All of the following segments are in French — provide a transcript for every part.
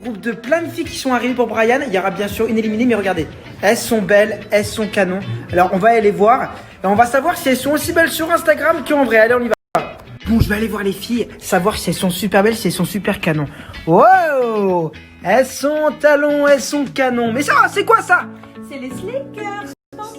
Groupe de plein de filles qui sont arrivées pour Brian. Il y aura bien sûr une éliminée, mais regardez, elles sont belles, elles sont canon. Alors on va aller les voir et on va savoir si elles sont aussi belles sur Instagram qu'en vrai. Allez, on y va. Bon, je vais aller voir les filles, savoir si elles sont super belles, si elles sont super canon. Wow, elles sont talons, elles sont canon. Mais ça, c'est quoi ça? C'est les sneakers.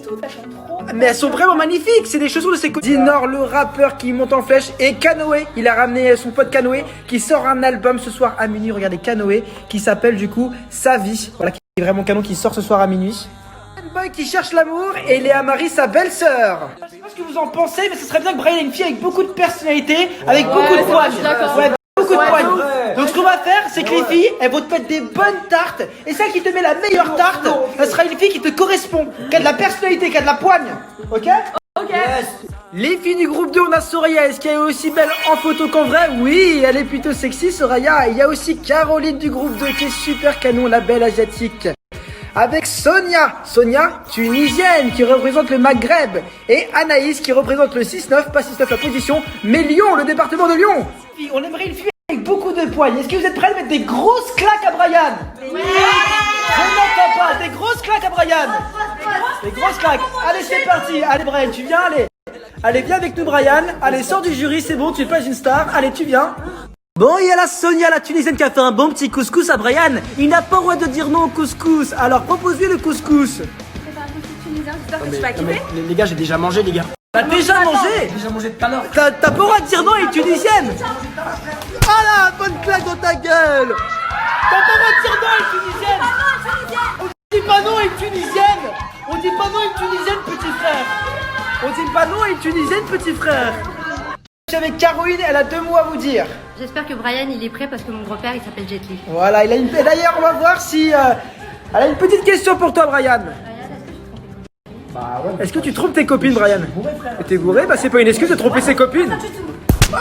Tout, elles sont trop mais elles sont vraiment magnifiques, c'est des chaussures de ses côtés. Dinor, le rappeur qui monte en flèche, et Kanoé, il a ramené son pote Kanoé qui sort un album ce soir à minuit. Regardez Kanoé qui s'appelle du coup Sa vie, voilà, qui est vraiment canon, qui sort ce soir à minuit. Un boy qui cherche l'amour et Léa Marie sa belle-sœur. Je sais pas ce que vous en pensez, mais ce serait bien que Brian ait une fille avec beaucoup de personnalité, avec beaucoup de poigne. Beaucoup de poigne. Donc ce qu'on va faire, c'est que les filles, elles vont te mettre des bonnes tartes. Et celle qui te met la meilleure tarte, ça sera une fille qui te correspond, qui a de la personnalité, qui a de la poigne. Ok? Ok. Yes. Les filles du groupe 2, on a Soraya. Est-ce qu'elle est aussi belle en photo qu'en vrai? Oui, elle est plutôt sexy, Soraya. Et il y a aussi Caroline du groupe 2 qui est super canon, la belle asiatique. Avec Sonia, tunisienne, qui représente le Maghreb. Et Anaïs, qui représente le 6-9, pas 6-9 la position, mais Lyon, le département de Lyon. On aimerait une fille avec beaucoup de poigne. Est-ce que vous êtes prêts à mettre des grosses claques à Brian? Oui. Je n'entends pas, des grosses claques à Brian. Des grosses claques. Allez, c'est parti. Allez, Brian, tu viens, allez. Allez, viens avec nous, Brian. Allez, sors du jury, c'est bon, tu n'es pas une star. Allez, tu viens. Bon, il y a la Sonia, la tunisienne, qui a fait un bon petit couscous à Brian. Il n'a pas le droit de dire non au couscous. Alors, propose-lui le couscous. C'est pas un couscous tunisien, j'espère que tu vas kiffer. Les gars, j'ai déjà mangé, les gars. T'as déjà mangé? J'ai déjà mangé tout à l'heure. T'as pas le droit de dire non, elle est tunisienne. Ah là, bonne claque dans ta gueule. T'as pas le droit de dire non, elle est tunisienne. On dit pas non, elle est tunisienne. On dit pas non, elle est tunisienne, petit frère. On dit pas non, elle est tunisienne, petit frère. Je suis avec Caroline, elle a 2 mots à vous dire. J'espère que Brian il est prêt parce que mon grand-père il s'appelle Jet Li. Voilà, il a une. D'ailleurs, on va voir si. Elle a une petite question pour toi, Brian. Est-ce que tu trompes tes copines, Brian? T'es bourré? Bah, c'est pas une excuse de tromper ses copines. Oh!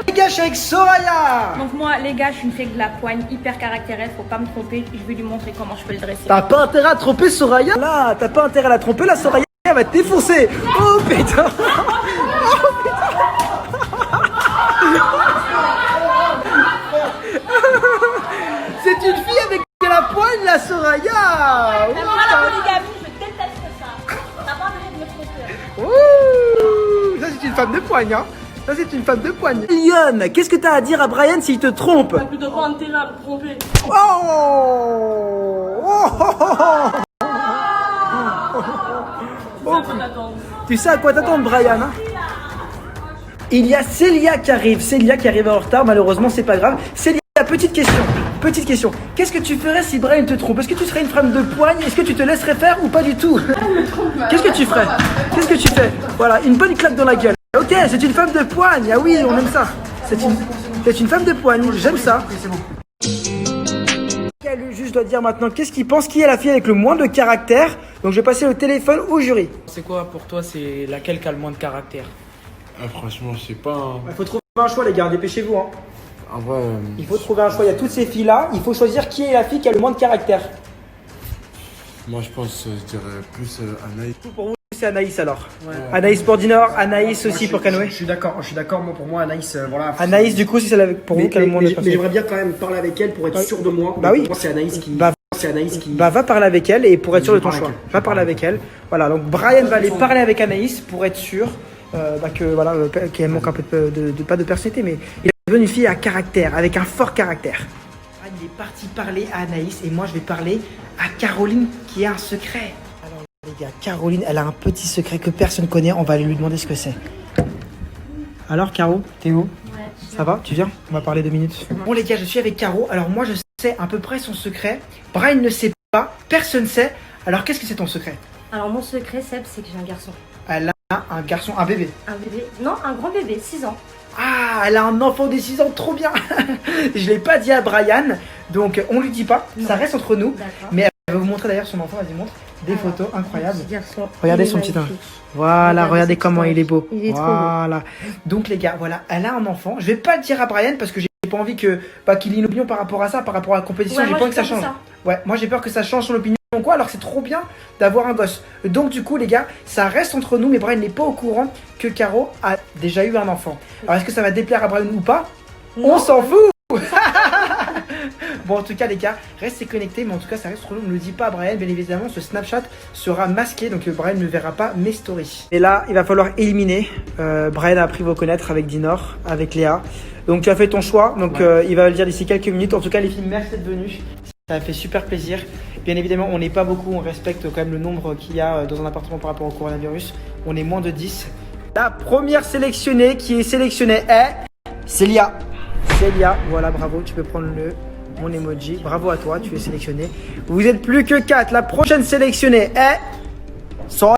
Les gars, je suis avec Soraya. Donc moi, les gars, je suis une fille de la poigne, hyper caractérielle, faut pas me tromper. Je vais lui montrer comment je peux le dresser. T'as pas intérêt à tromper Soraya? Là, t'as pas intérêt à la tromper, la Soraya va te défoncer. Oh putain! C'est une fille avec de la poigne, la Soraya. T'aimes pas la polygamie, je déteste ça. T'as pas envie de me tromper. Ouh, ça c'est une femme de poigne, hein. Ça c'est une femme de poigne. Lyon, qu'est-ce que t'as à dire à Brian s'il te trompe? T'as plutôt pas intérêt à me tromper. Tu sais à quoi t'attendre, Brian, hein? Il y a Célia qui arrive en retard, malheureusement c'est pas grave. Célia, petite question. Qu'est-ce que tu ferais si Brian te trompe? Est-ce que tu serais une femme de poigne? Est-ce que tu te laisserais faire ou pas du tout? Qu'est-ce que tu ferais? Qu'est-ce que tu fais? Voilà, une bonne claque dans la gueule. Ok, c'est une femme de poigne. Ah oui, on aime ça. C'est une femme de poigne. J'aime ça. Le juge doit dire maintenant qu'est-ce qu'il pense qui est la fille avec le moins de caractère. Donc je vais passer le téléphone au jury. C'est quoi pour toi, c'est laquelle qui a le moins de caractère? Ah, franchement, je sais pas. Hein. Il faut trouver un choix, les gars. Dépêchez-vous. Hein. En vrai, Il faut trouver un choix. Il y a toutes ces filles-là. Il faut choisir qui est la fille qui a le moins de caractère. moi je pense, je dirais plus Anaïs. Pour vous, c'est Anaïs alors. Ouais. Anaïs pour Dinor, Anaïs aussi pour Canoë. Je suis d'accord. Moi, pour moi, Anaïs, voilà. Anaïs, du coup, c'est celle pour vous qui a le moins de mais caractère. j'aimerais bien quand même parler avec elle pour être sûr de moi. Bah oui. Pour moi, c'est Anaïs qui. Bah va parler avec elle et pour être sûr de ton parler choix. avec elle. Va parler avec elle. Voilà, donc Brian va aller parler avec Anaïs pour être sûr que voilà qu'elle manque un peu de pas de personnalité, mais il a besoin d'une fille à caractère, avec un fort caractère. Brian il est parti parler à Anaïs et moi je vais parler à Caroline qui a un secret. Alors les gars, Caroline, elle a un petit secret que personne connaît. On va aller lui demander ce que c'est. Alors Caro, t'es où? Ça va? Tu viens? On va parler 2 minutes. Bon les gars, je suis avec Caro. Alors moi je sais à peu près son secret. Brian ne sait pas, personne ne sait. Alors qu'est-ce que c'est ton secret? Alors mon secret Seb c'est que j'ai un garçon. Elle a un garçon, un bébé. Un bébé? Non, un grand bébé, 6 ans. Ah, elle a un enfant de 6 ans, trop bien. Je l'ai pas dit à Brian, donc on lui dit pas, Non. ça reste entre nous. D'accord. Mais elle va vous montrer d'ailleurs son enfant, vas-y montre. Des photos incroyables. Petit garçon. Regardez Il est son petit ange. magnifique. Voilà, regardez Regardez comment son il est beau. Il est trop voilà. Donc les gars, voilà, elle a un enfant. Je vais pas le dire à Brian parce que j'ai pas envie que qu'il ait une opinion par rapport à ça, par rapport à la compétition. Ouais, J'ai moi, pas envie que ça j'ai peur change. de Ouais, moi j'ai peur que ça change son opinion. quoi alors que c'est trop bien d'avoir un gosse. Donc du coup les gars, ça reste entre nous, mais Brian n'est pas au courant que Caro a déjà eu un enfant. Alors est-ce que ça va déplaire à Brian ou pas? On s'en fout. Bon en tout cas les gars, restez connectés, mais en tout cas ça reste entre nous, on ne le dit pas à Brian. Bien évidemment ce Snapchat sera masqué, donc Brian ne verra pas mes stories. Et là il va falloir éliminer. Brian a appris à vous connaître avec Dinor, avec Léa. Donc tu as fait ton choix, donc il va le dire d'ici quelques minutes. En tout cas les filles, merci d'être venus. Ça a fait super plaisir. Bien évidemment, on n'est pas beaucoup, on respecte quand même le nombre qu'il y a dans un appartement par rapport au coronavirus. On est moins de 10. La première sélectionnée qui est sélectionnée est Célia. Célia, voilà, bravo, tu peux prendre mon emoji. Bravo à toi, tu es sélectionnée. Vous êtes plus que 4. La prochaine sélectionnée est Soraya.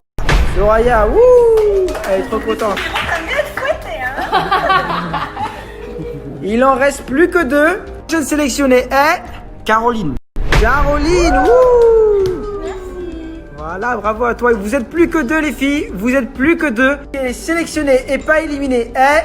Soraya, wouh, elle est trop contente. Il en reste plus que 2. La prochaine sélectionnée est Caroline. Caroline, wouh! Merci. Voilà, bravo à toi. Vous êtes plus que 2 les filles. Vous êtes plus que 2. Et sélectionnée et pas éliminée est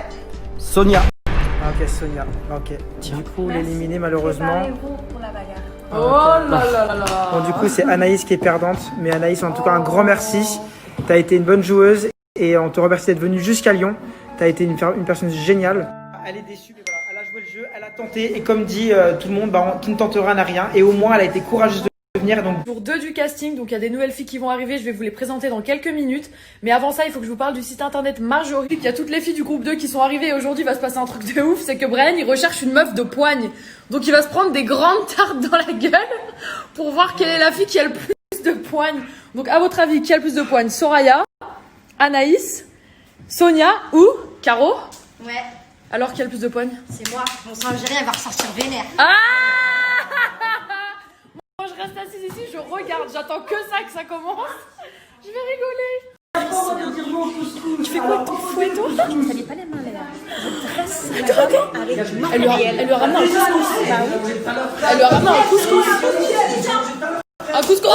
Sonia. Ok, Sonia. Ok. Du coup, l'éliminer malheureusement. Pour la bagarre. Oh là là là là. Bon, du coup, c'est Anaïs qui est perdante. Mais Anaïs, en tout cas, un grand merci. T'as été une bonne joueuse et on te remercie d'être venue jusqu'à Lyon. T'as été une personne géniale. Elle est déçue, mais voilà, elle a joué le jeu, elle a tenté. Et comme dit tout le monde, qui ne tente rien n'a rien. Et au moins, elle a été courageuse de venir. Donc... Jour 2 du casting, donc il y a des nouvelles filles qui vont arriver, je vais vous les présenter dans quelques minutes. Mais avant ça, il faut que je vous parle du site internet Marjorie. Il y a toutes les filles du groupe 2 qui sont arrivées et aujourd'hui il va se passer un truc de ouf, c'est que Brian il recherche une meuf de poigne. Donc il va se prendre des grandes tartes dans la gueule pour voir quelle est la fille qui a le plus de poigne. Donc à votre avis, qui a le plus de poigne? Soraya, Anaïs, Sonia ou Caro? Ouais, Alors qui a le plus de poigne? c'est moi. Mon sang algérien va ressortir vénère. Ah Moi je reste assise ici, je regarde, j'attends que ça commence. Je vais rigoler. Tu fais quoi avec ton fouet toi? Vous n'avez pas les mains là. Elle lui a ramené un couscous. Elle lui a ramené un couscous. Un couscous.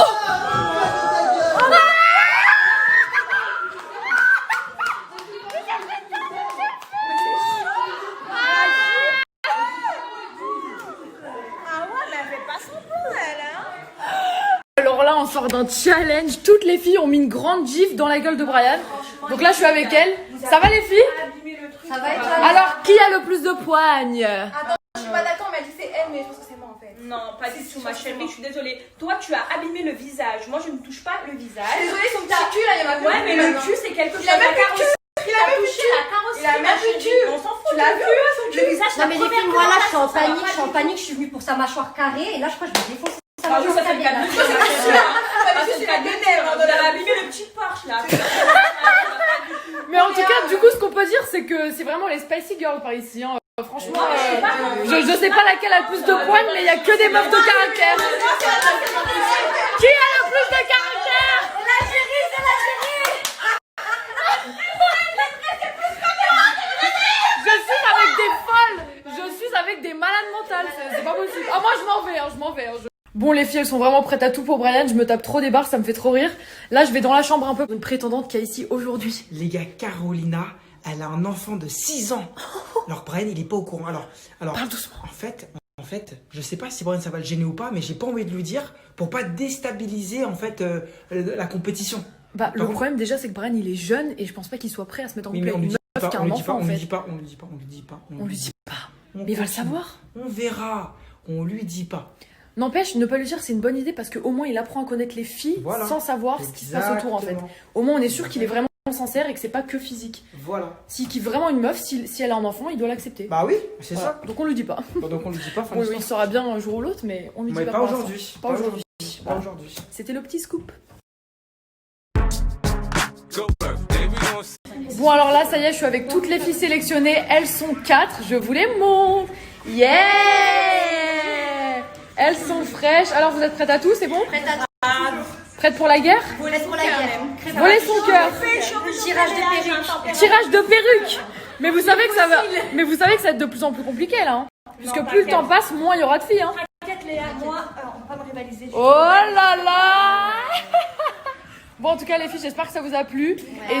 Alors là, on sort d'un challenge. Toutes les filles ont mis une grande gifle dans la gueule de Brian. Donc là, je suis avec elle. Ça va les filles? Ça va être Alors, qui a le plus de poigne? Attends, je suis pas d'accord, elle m'a dit c'est elle, mais je pense que c'est moi en fait. Non, pas du tout, ma chérie, je suis désolée. Toi, tu as abîmé le visage. Moi, je ne touche pas le visage. Désolée, son petit cul là, il y en a Ouais, mais le cul, c'est quelque chose. Il a même plus de cul. Il a touché la carrosserie. Il a même plus de cul. On s'en fout. Tu l'as vu, le visage? Non mais les filles, moi là, je suis en panique, je suis venue pour sa mâchoire carrée et là, je crois que je vais défoncer sa Ah oui, mâchoire ça fait carrée. pas de c'est la déterre. On a abîmé le petit Porsche là. Mais en tout cas, du coup, ce qu'on peut dire, c'est que c'est vraiment les Spicy Girls par ici. Hein. Franchement, je sais pas laquelle a le plus de poigne, mais il y a que des meufs de caractère. Qui a le plus de caractère? L'Algérie, c'est l'Algérie. Je suis avec des folles. Je suis avec des malades mentales. C'est pas possible. Ah, moi, je m'en vais. Bon, les filles, elles sont vraiment prêtes à tout pour Brian. Je me tape trop des barres, ça me fait trop rire. Là, je vais dans la chambre un peu. Une prétendante qui est ici aujourd'hui. Les gars, Carolina, elle a un enfant de 6 ans. Alors Brian, il est pas au courant. Alors Parle doucement. En fait, je sais pas si Brian ça va le gêner ou pas, mais j'ai pas envie de lui dire pour pas déstabiliser en fait la compétition. Bah, le Par contre- problème déjà, c'est que Brian, il est jeune et je pense pas qu'il soit prêt à se mettre en Oui, couple mais on avec lui une dit meuf pas, qui a on un lui dit pas, enfant on en lui fait. dit pas, on lui dit pas, on lui dit pas. On lui dit pas. On Mais il va le continue. savoir. On verra. On lui dit pas. N'empêche, ne pas lui dire, c'est une bonne idée parce qu'au moins il apprend à connaître les filles Voilà. sans savoir ce qui se passe autour en fait. Exactement. Au moins on est sûr qu'il est vraiment sincère et que c'est pas que physique. Voilà. S'il kiffe vraiment une meuf, si elle a un enfant, il doit l'accepter. Bah oui, c'est Voilà. ça. Donc on lui dit pas. Bon, donc on lui dit pas. Fin Oui, d'histoire. il saura bien un jour ou l'autre, mais on lui dit Mais pas. pas pour l'instant. aujourd'hui. Pas aujourd'hui. Pas aujourd'hui. C'était le petit scoop. Bon alors là, ça y est, je suis avec toutes les filles sélectionnées. Elles sont 4. Je vous les montre. Yeah! Elles sont fraîches. Alors vous êtes prêtes à tout, c'est bon? Prêtes pour la guerre? Voler pour la guerre. Voler son cœur. Tirage de perruque. Tirage de perruque. Mais vous savez que ça va. Mais vous savez que ça va être de plus en plus compliqué là. Hein. Puisque plus le temps passe, moins il y aura de filles. Hein. T'inquiète Léa, moi, on va pas me rivaliser. Oh là là. Bon en tout cas les filles, j'espère que ça vous a plu. Et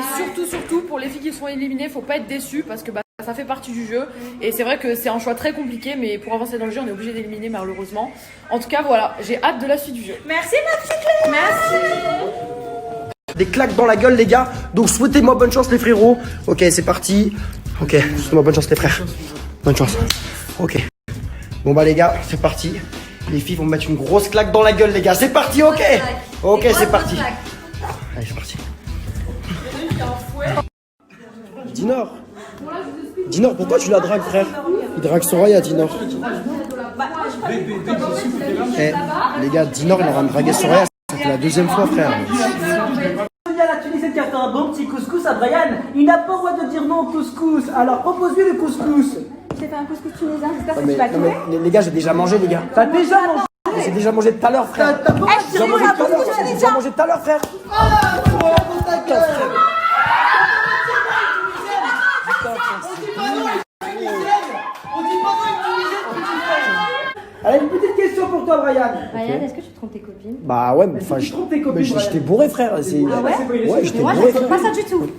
surtout pour les filles qui seront éliminées, faut pas être déçues parce que bah Ça fait partie du jeu et c'est vrai que c'est un choix très compliqué, mais pour avancer dans le jeu, on est obligé d'éliminer malheureusement. En tout cas, voilà, j'ai hâte de la suite du jeu. Merci ma petite Léa. Merci. Des claques dans la gueule, les gars. Donc, souhaitez-moi bonne chance, les frérots. Ok, c'est parti. Ok, souhaitez-moi bonne chance, les frères. Bonne chance. Ok. Bon, bah, les gars, c'est parti. Les filles vont me mettre une grosse claque dans la gueule, les gars. C'est parti, ok. Ok, c'est parti. Allez, c'est parti. Dinor, pourquoi tu la dragues, frère? Il drague Soraya, Dinor. Eh, les gars, Dinor, il aura dragué Soraya. C'était la deuxième fois, frère. Il y a la Tunisienne qui a fait un bon petit couscous à Brian. Il n'a pas le droit de dire non au couscous. Alors propose-lui le couscous. J'ai fait un couscous tunisien, j'espère que Mais, tu vas non, trouver. mais, les gars, j'ai déjà mangé, les gars. T'as déjà mangé. J'ai déjà mangé tout à l'heure, frère. J'ai déjà mangé tout à l'heure. J'ai déjà mangé tout à l'heure, frère. Allez, une petite question pour toi, Brian. Ryan, est-ce que tu trompes tes copines? Bah ouais, mais enfin, Tu trompes tes copines, Brian. j'étais bourré, frère. Ah ouais? Ouais, j'étais Moi, je bourré, ne frère. pas ça du tout.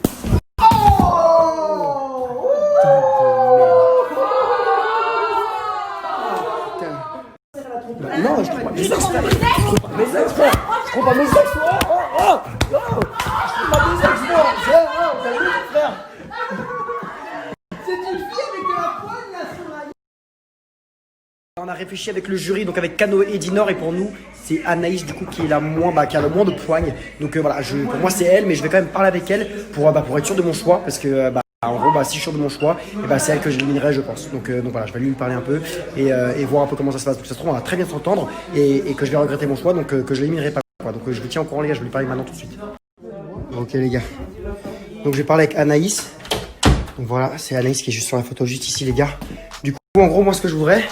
Non, je trouve pas mes ex, frère. Je trouve pas mes ex, frère. Je trouve pas mes ex, frère. Oh, je trouve pas mes ex, frère. Vous avez vu, frère? On a réfléchi avec le jury, donc avec Canoë et Dinor, et pour nous, c'est Anaïs du coup qui est la moins, qui a le moins de poignes. Donc voilà, pour moi c'est elle, mais je vais quand même parler avec elle pour être sûr de mon choix, parce que en gros, si je suis sûr de mon choix, et c'est elle que j'éliminerai, je pense. Donc voilà, je vais lui parler un peu et voir un peu comment ça se passe. Donc ça se trouve, on va très bien s'entendre et que je vais regretter mon choix, donc que je l'éliminerai pas. Quoi. Donc je vous tiens au courant, les gars, je vais lui parler maintenant tout de suite. Ok, les gars. Donc je vais parler avec Anaïs. Donc voilà, c'est Anaïs qui est juste sur la photo, juste ici, les gars. Du coup, en gros, moi, ce que je voudrais,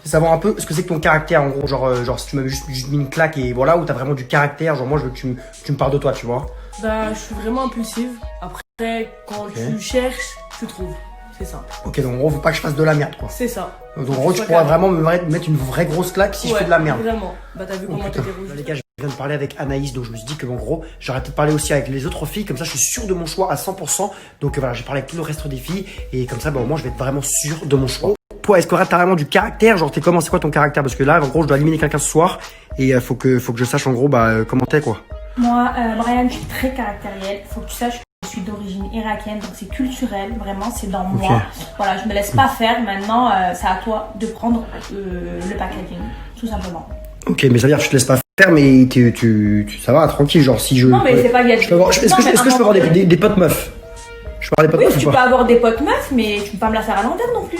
c'est savoir un peu ce que c'est que ton caractère, en gros, genre si tu m'avais juste mis une claque et voilà, ou t'as vraiment du caractère, genre moi je veux que tu me parles de toi, tu vois. Bah, je suis vraiment impulsive. Après, quand tu cherches, tu trouves. C'est simple. Ok, donc en gros, faut pas que je fasse de la merde, quoi. C'est ça. Donc en gros, tu pourras vraiment me mettre une vraie grosse claque si je fais de la merde. Vraiment. Bah, t'as vu Oh, comment putain. t'étais rouge. Les gars, je viens de parler avec Anaïs, donc je me suis dit que en gros, j'aurais peut-être parler aussi avec les autres filles, comme ça je suis sûr de mon choix à 100%. Donc voilà, j'ai parlé avec tout le reste des filles, et comme ça, au moins, je vais être vraiment sûr de mon choix. Toi, est-ce que t'as vraiment du caractère? Genre, c'est quoi ton caractère? Parce que là, en gros, je dois éliminer quelqu'un ce soir, et faut que je sache en gros, comment t'es, quoi. Moi, Brian, je suis très caractérielle. Faut que tu saches que je suis d'origine irakienne, donc c'est culturel, vraiment, c'est dans moi. Voilà, je me laisse pas faire. Maintenant, c'est à toi de prendre le packaging, tout simplement. Ok, mais ça veut dire que je te laisse pas faire, mais ça va, tranquille, genre si je. Non, mais c'est pas gâché. Est-ce que je peux avoir des potes meufs? Je peux avoir des potes Oui, meufs tu ou peux pas? avoir des potes meufs, mais tu peux pas me la faire à l'antenne non plus.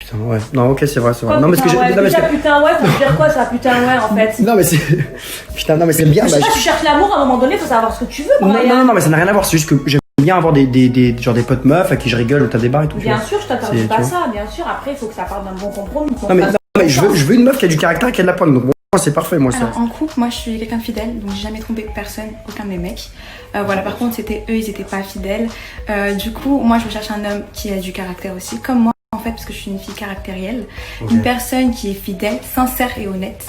Putain, ouais. Non, ok, c'est vrai. Quoi, Non, mais ce que j'ai. putain, Non, mais déjà, putain, ouais, faut dire quoi ça, putain, ouais, en fait. Non, mais c'est. Putain, non, mais c'est bien. Je sais pas, tu cherches l'amour, à un moment donné, faut savoir ce que tu veux, Brian. Non, mais ça n'a rien à voir, c'est juste que j'aime bien avoir des potes meufs à qui je rigole ou t'as des bars et tout. Bien sûr, je t'interdis C'est- pas tu vois. ça, bien sûr. Après, il faut que ça parte d'un bon compromis. Non, mais je veux une meuf qui a du caractère et qui a de la pointe, donc moi, c'est parfait, moi, ça. Alors en couple, moi je suis quelqu'un de fidèle, donc j'ai jamais trompé personne, aucun de mes mecs. Voilà, par contre c'était eux, ils étaient pas fidèles. Du coup, moi je recherche un homme qui a du caractère aussi, comme moi en fait, parce que je suis une fille caractérielle. Ok. Une personne qui est fidèle, sincère et honnête.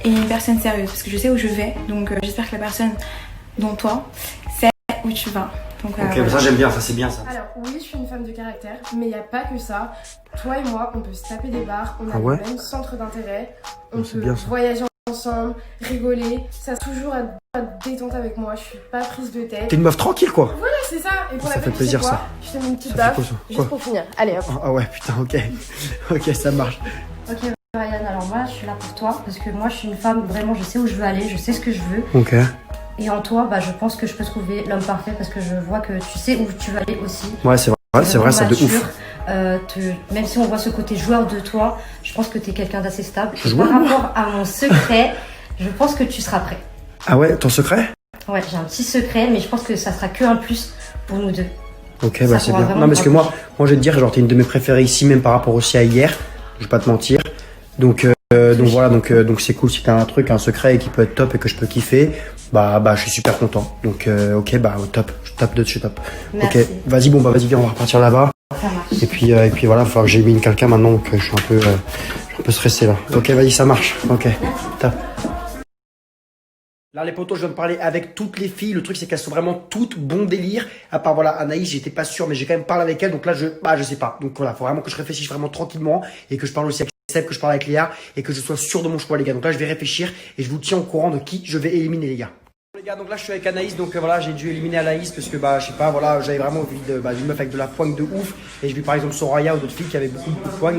Et une personne sérieuse, parce que je sais où je vais, donc j'espère que la personne dont toi sait où tu vas. Donc, Ok, voilà. ça j'aime bien, ça c'est bien ça. Alors oui, je suis une femme de caractère, mais il n'y a pas que ça. Toi et moi, on peut se taper des barres, on a Ah ouais le même centre d'intérêt, on Oh, c'est peut bien, ça. voyager ensemble, rigoler, ça toujours à détente avec moi, je suis pas prise de tête. T'es une meuf tranquille, quoi. Voilà, c'est ça. Et pour Ça la fait peine, plaisir, tu sais quoi, ça. je te mets une petite Ça fait baffe, quoi, ça juste Quoi pour finir. Allez hop. Ah ouais, putain, ok. Ok, ça marche. Ok, Ryan, alors moi, je suis là pour toi parce que moi, je suis une femme, vraiment, je sais où je veux aller, je sais ce que je veux. Ok. Et en toi, je pense que je peux trouver l'homme parfait parce que je vois que tu sais où tu veux aller aussi. Ouais, c'est vrai, ça de ouf. Même si on voit ce côté joueur de toi, je pense que tu es quelqu'un d'assez stable. Et Joueur, par moi rapport à mon secret, je pense que tu seras prêt. Ah ouais, ton secret? Ouais, j'ai un petit secret, mais je pense que ça sera que un plus pour nous deux. Ok, Ça c'est pourra bien. vraiment Non, parce que moi, rapprocher. je vais te dire, genre, t'es une de mes préférées ici, même par rapport aussi à hier. Je vais pas te mentir. Donc voilà, donc c'est cool si t'as un truc, un secret qui peut être top et que je peux kiffer. Je suis super content. Donc ok, au top. Je tape de chez top. Merci. Ok, vas-y, vas-y, viens, on va repartir là-bas. Ça marche. Et puis voilà, il va falloir que j'élimine quelqu'un maintenant, donc je suis un peu stressé là. Ok, vas-y, ça marche. Ok, top. Là, les potos, je viens de parler avec toutes les filles. Le truc, c'est qu'elles sont vraiment toutes bon délire. À part, voilà, Anaïs, j'étais pas sûr, mais j'ai quand même parlé avec elle. Donc là, je sais pas. Donc voilà, faut vraiment que je réfléchisse vraiment tranquillement et que je parle aussi avec Seb, que je parle avec Léa et que je sois sûr de mon choix, les gars. Donc là, je vais réfléchir et je vous tiens au courant de qui je vais éliminer, les gars. Les gars, donc là, je suis avec Anaïs. Donc voilà, j'ai dû éliminer Anaïs parce que, je sais pas, voilà, j'avais vraiment envie d'une meuf avec de la poigne de ouf. Et j'ai vu par exemple Soraya ou d'autres filles qui avaient beaucoup de poigne.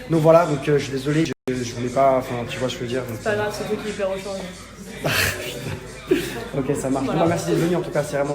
Donc voilà, donc je suis désolé, je voulais pas, enfin, tu vois, je veux dire. C'est pas grave, c'est toi qui es hyper rechange. Ok, ça marche. Bon, merci d'être venu en tout cas, c'est vraiment.